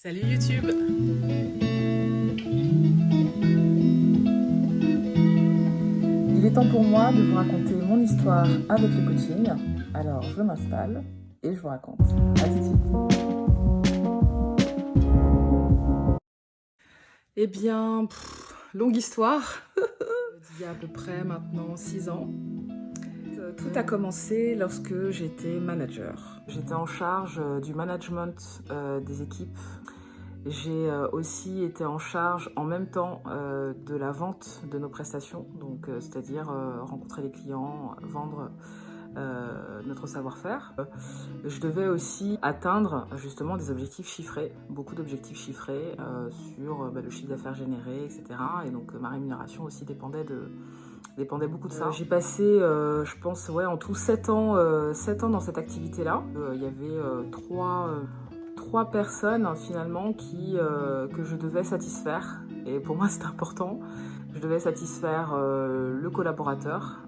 Salut YouTube! Il est temps pour moi de vous raconter mon histoire avec le coaching. Alors je m'installe et je vous raconte. À tout de suite. Eh bien, longue histoire. Il y a à peu près maintenant 6 ans. Tout a commencé lorsque j'étais manager. J'étais en charge du management des équipes. J'ai aussi été en charge en même temps de la vente de nos prestations, donc c'est-à-dire rencontrer les clients, vendre notre savoir-faire. Je devais aussi atteindre justement des objectifs chiffrés, beaucoup d'objectifs chiffrés sur le chiffre d'affaires généré, etc. Et donc ma rémunération aussi dépendait beaucoup de ça. J'ai passé, je pense, en tout 7 ans dans cette activité-là. Il y avait trois personnes finalement que je devais satisfaire. Et pour moi, c'était important. Je devais satisfaire le collaborateur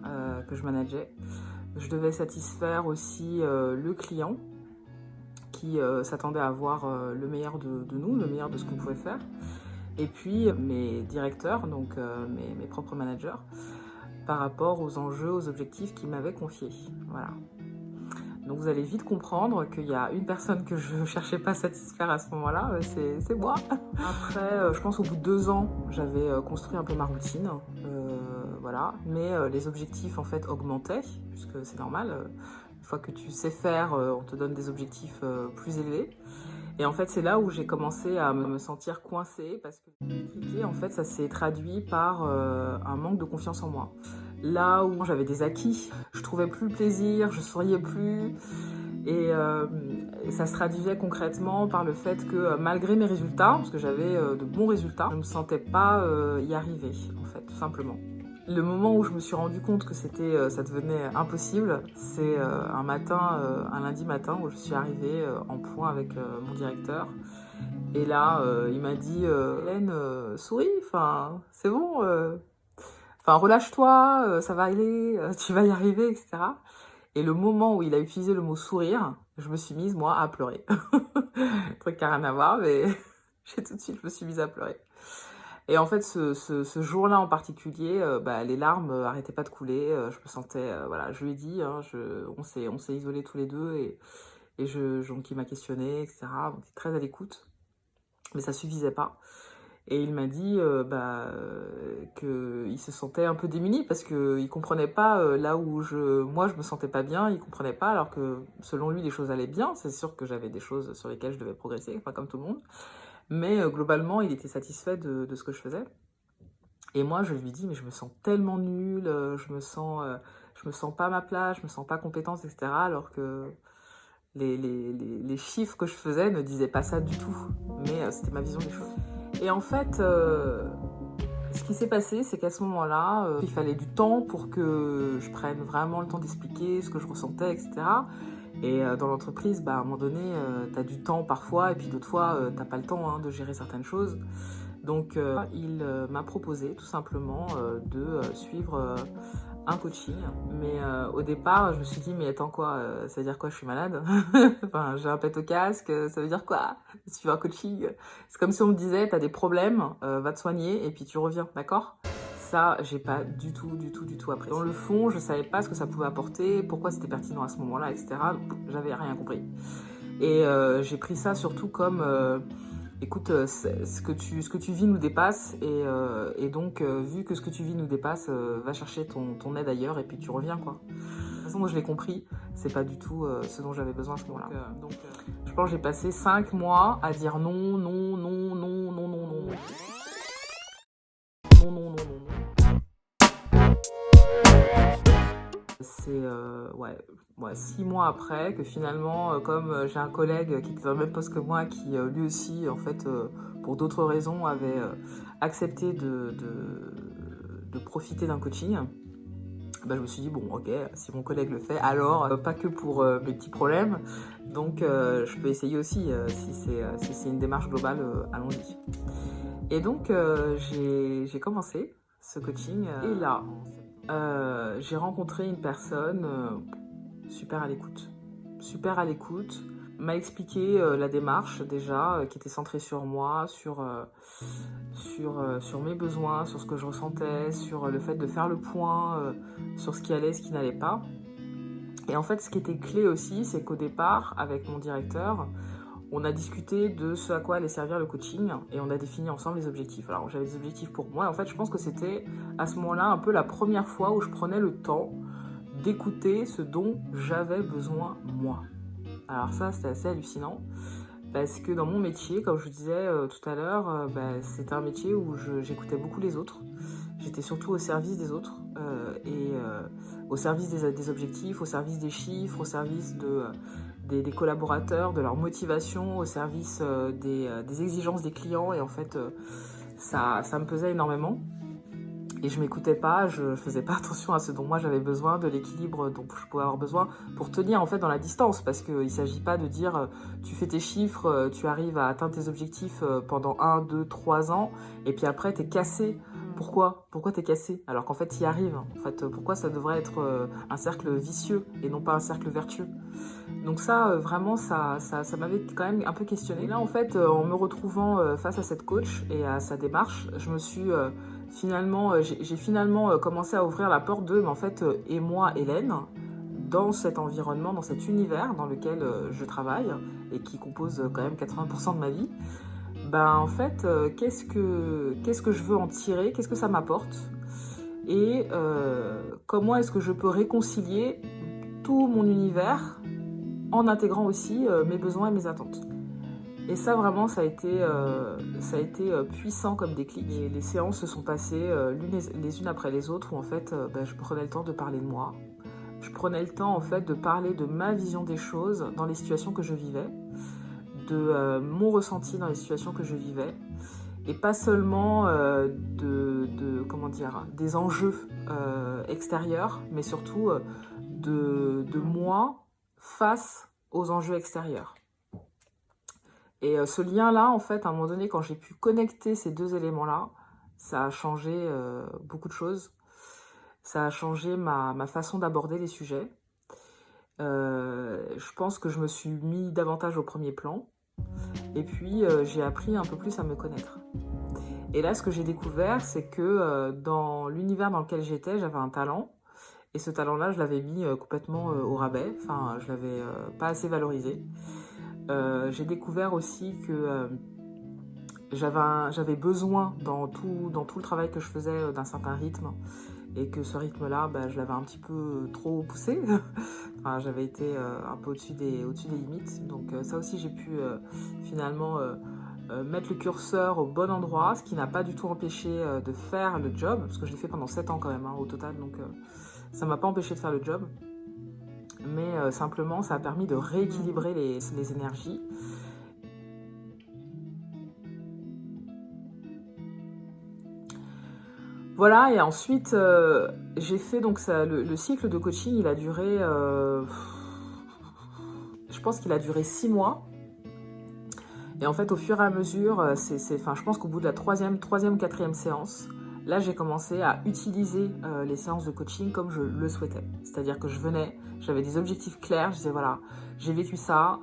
que je manageais. Je devais satisfaire aussi le client qui s'attendait à avoir le meilleur de nous, le meilleur de ce qu'on pouvait faire. Et puis mes directeurs, donc mes propres managers, par rapport aux enjeux, aux objectifs qu'ils m'avaient confiés. Voilà. Donc vous allez vite comprendre qu'il y a une personne que je ne cherchais pas à satisfaire à ce moment-là, c'est moi. Après, je pense au bout de 2 ans, j'avais construit un peu ma routine, voilà. Mais les objectifs en fait augmentaient, puisque c'est normal. Une fois que tu sais faire, on te donne des objectifs plus élevés. Et en fait, c'est là où j'ai commencé à me sentir coincée, parce que en fait, ça s'est traduit par un manque de confiance en moi. Là où j'avais des acquis, je trouvais plus le plaisir, je souriais plus. Et ça se traduisait concrètement par le fait que malgré mes résultats, parce que j'avais de bons résultats, je ne me sentais pas y arriver, en fait, tout simplement. Le moment où je me suis rendu compte que ça devenait impossible, c'est un lundi matin, où je suis arrivée en point avec mon directeur. Et là, il m'a dit Hélène, souris, c'est bon, relâche-toi, ça va aller, tu vas y arriver, etc. Et le moment où il a utilisé le mot sourire, je me suis mise, moi, à pleurer. Truc qui n'a rien à voir, mais tout de suite, je me suis mise à pleurer. Et en fait, ce jour-là en particulier, les larmes arrêtaient pas de couler. Je me sentais, je lui ai dit, hein, on s'est isolés tous les deux donc il m'a questionné, etc. Donc, il était très à l'écoute, mais ça suffisait pas. Et il m'a dit qu'il se sentait un peu démuni parce qu'il comprenait pas là où moi je me sentais pas bien, il comprenait pas, alors que selon lui les choses allaient bien. C'est sûr que j'avais des choses sur lesquelles je devais progresser, enfin comme tout le monde. Mais globalement, il était satisfait de ce que je faisais. Et moi, je lui dis, mais je me sens tellement nulle, je me sens pas à ma place, je me sens pas compétente, etc. Alors que les chiffres que je faisais ne disaient pas ça du tout. Mais c'était ma vision des choses. Et en fait, ce qui s'est passé, c'est qu'à ce moment-là, il fallait du temps pour que je prenne vraiment le temps d'expliquer ce que je ressentais, etc. Et dans l'entreprise, à un moment donné, t'as du temps parfois, et puis d'autres fois, t'as pas le temps de gérer certaines choses. Donc, il m'a proposé tout simplement de suivre un coaching. Mais au départ, je me suis dit, mais attends quoi, ça veut dire quoi, je suis malade? Enfin, j'ai un pet au casque, ça veut dire quoi? Suivre un coaching? C'est comme si on me disait, t'as des problèmes, va te soigner et puis tu reviens, d'accord? Ça, j'ai pas du tout appris. Dans le fond, je savais pas ce que ça pouvait apporter, pourquoi c'était pertinent à ce moment-là, etc. Donc, j'avais rien compris. Et j'ai pris ça surtout comme écoute, ce que tu vis nous dépasse, et donc vu que ce que tu vis nous dépasse, va chercher ton aide ailleurs et puis tu reviens, quoi. De toute façon, moi je l'ai compris, c'est pas du tout ce dont j'avais besoin à ce moment-là. Je pense que j'ai passé 5 mois à dire non, non, non, non, non, non, non, non, non, non, non, non. C'est 6 mois après que finalement, comme j'ai un collègue qui était dans le même poste que moi, qui lui aussi, en fait, pour d'autres raisons, avait accepté de profiter d'un coaching, je me suis dit, bon, ok, si mon collègue le fait, alors pas que pour mes petits problèmes, donc je peux essayer aussi, si c'est une démarche globale, allons-y. Et donc, j'ai commencé ce coaching, et là, j'ai rencontré une personne super à l'écoute. Super à l'écoute. m'a expliqué la démarche déjà, qui était centrée sur moi, sur mes besoins, sur ce que je ressentais, sur le fait de faire le point sur ce qui allait, ce qui n'allait pas. Et en fait, ce qui était clé aussi, c'est qu'au départ, avec mon directeur, on a discuté de ce à quoi allait servir le coaching et on a défini ensemble les objectifs. Alors, j'avais des objectifs pour moi. Et en fait, je pense que c'était à ce moment-là un peu la première fois où je prenais le temps d'écouter ce dont j'avais besoin moi. Alors ça, c'était assez hallucinant parce que dans mon métier, comme je vous disais tout à l'heure, c'était un métier où j'écoutais beaucoup les autres. J'étais surtout au service des autres au service des objectifs, au service des chiffres, au service des collaborateurs, de leur motivation, au service des exigences des clients. Et en fait, ça me pesait énormément. Et je m'écoutais pas, je faisais pas attention à ce dont moi j'avais besoin, de l'équilibre dont je pouvais avoir besoin pour tenir en fait dans la distance, parce qu'il s'agit pas de dire tu fais tes chiffres, tu arrives à atteindre tes objectifs pendant 1, 2, 3 ans et puis après t'es cassé. Pourquoi t'es cassé alors qu'en fait t'y arrives? En fait, pourquoi ça devrait être un cercle vicieux et non pas un cercle vertueux? Donc ça, vraiment, ça m'avait quand même un peu questionné. Et là, en fait, en me retrouvant face à cette coach et à sa démarche, je me suis j'ai finalement commencé à ouvrir la porte de, mais en fait, et moi, Hélène, dans cet environnement, dans cet univers dans lequel je travaille et qui compose quand même 80% de ma vie, en fait, qu'est-ce que je veux en tirer? Qu'est-ce que ça m'apporte? Et comment est-ce que je peux réconcilier tout mon univers en intégrant aussi mes besoins et mes attentes. Et ça, vraiment, ça a été puissant comme déclic. Et les séances se sont passées les unes après les autres, où en fait, je prenais le temps de parler de moi. Je prenais le temps, en fait, de parler de ma vision des choses dans les situations que je vivais, de mon ressenti dans les situations que je vivais, et pas seulement des enjeux extérieurs, mais surtout de moi face aux enjeux extérieurs. Et ce lien-là, en fait, à un moment donné, quand j'ai pu connecter ces deux éléments-là, ça a changé beaucoup de choses. Ça a changé ma façon d'aborder les sujets. Je pense que je me suis mis davantage au premier plan. Et puis, j'ai appris un peu plus à me connaître. Et là, ce que j'ai découvert, c'est que dans l'univers dans lequel j'étais, j'avais un talent. Et ce talent-là, je l'avais mis complètement au rabais. Enfin, je l'avais pas assez valorisé. J'ai découvert aussi que j'avais besoin dans tout le travail que je faisais d'un certain rythme. Et que ce rythme-là, je l'avais un petit peu trop poussé. Enfin, j'avais été un peu au-dessus des limites. Donc ça aussi, j'ai pu finalement mettre le curseur au bon endroit, ce qui n'a pas du tout empêché de faire le job, parce que je l'ai fait pendant 7 ans quand même, au total. Donc ça ne m'a pas empêché de faire le job. Mais simplement, ça a permis de rééquilibrer les énergies. Voilà, et ensuite, j'ai fait donc ça, le cycle de coaching, il a duré, je pense qu'il a duré 6 mois. Et en fait, au fur et à mesure, je pense qu'au bout de la troisième ou quatrième séance, là, j'ai commencé à utiliser les séances de coaching comme je le souhaitais. C'est-à-dire que j'avais des objectifs clairs, je disais voilà, j'ai vécu ça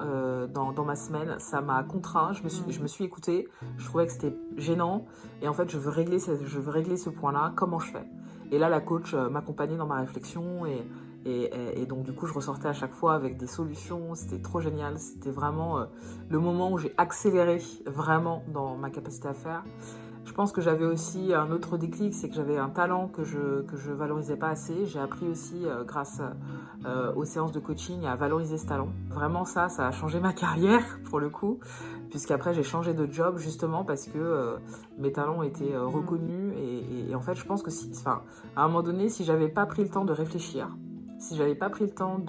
dans ma semaine, ça m'a contraint, je me suis écoutée, je trouvais que c'était gênant, et en fait, je veux régler ce point-là, comment je fais? Et là, la coach m'accompagnait dans ma réflexion, et donc du coup, je ressortais à chaque fois avec des solutions, c'était trop génial, c'était vraiment le moment où j'ai accéléré vraiment dans ma capacité à faire. Je pense que j'avais aussi un autre déclic, c'est que j'avais un talent que je valorisais pas assez. J'ai appris aussi, grâce aux séances de coaching, à valoriser ce talent. Vraiment, ça a changé ma carrière, pour le coup, puisqu'après, j'ai changé de job, justement, parce que mes talents étaient reconnus. Et en fait, je pense que à un moment donné, si j'avais pas pris le temps de réfléchir, si j'avais pas pris le temps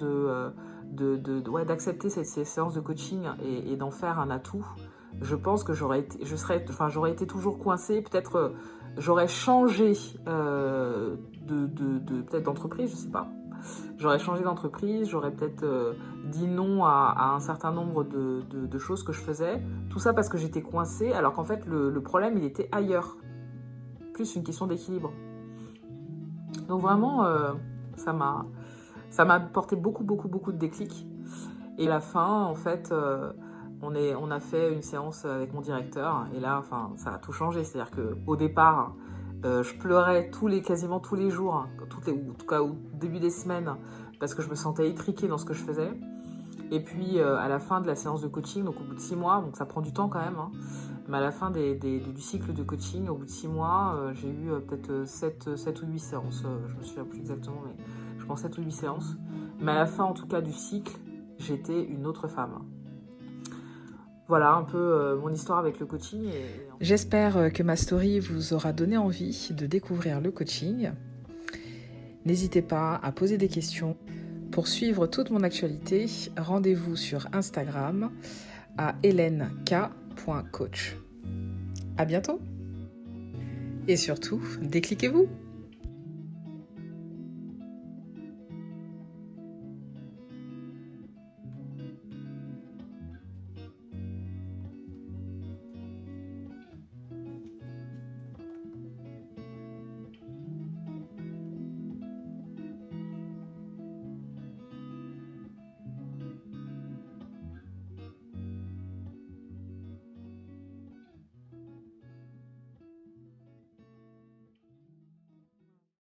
d'accepter ces séances de coaching et d'en faire un atout, je pense que j'aurais été toujours coincée. Peut-être j'aurais changé peut-être d'entreprise, je sais pas. J'aurais changé d'entreprise, j'aurais peut-être dit non à un certain nombre de choses que je faisais. Tout ça parce que j'étais coincée, alors qu'en fait le problème il était ailleurs. Plus une question d'équilibre. Donc vraiment, ça m'a apporté beaucoup de déclics. Et à la fin, en fait, on a fait une séance avec mon directeur. Et là, enfin, ça a tout changé. C'est-à-dire qu'au départ, je pleurais quasiment tous les jours, hein, ou en tout cas au début des semaines, parce que je me sentais étriquée dans ce que je faisais. Et puis à la fin de la séance de coaching, donc au bout de 6 mois, donc ça prend du temps quand même, hein, mais à la fin du cycle de coaching, au bout de 6 mois, j'ai eu peut-être 7 ou 8 séances, je me souviens plus exactement, mais je pense 7 ou 8 séances. Mais à la fin en tout cas du cycle, j'étais une autre femme. Voilà un peu mon histoire avec le coaching. J'espère que ma story vous aura donné envie de découvrir le coaching. N'hésitez pas à poser des questions. Pour suivre toute mon actualité, rendez-vous sur Instagram à helenk.coach. À bientôt! Et surtout, décliquez-vous!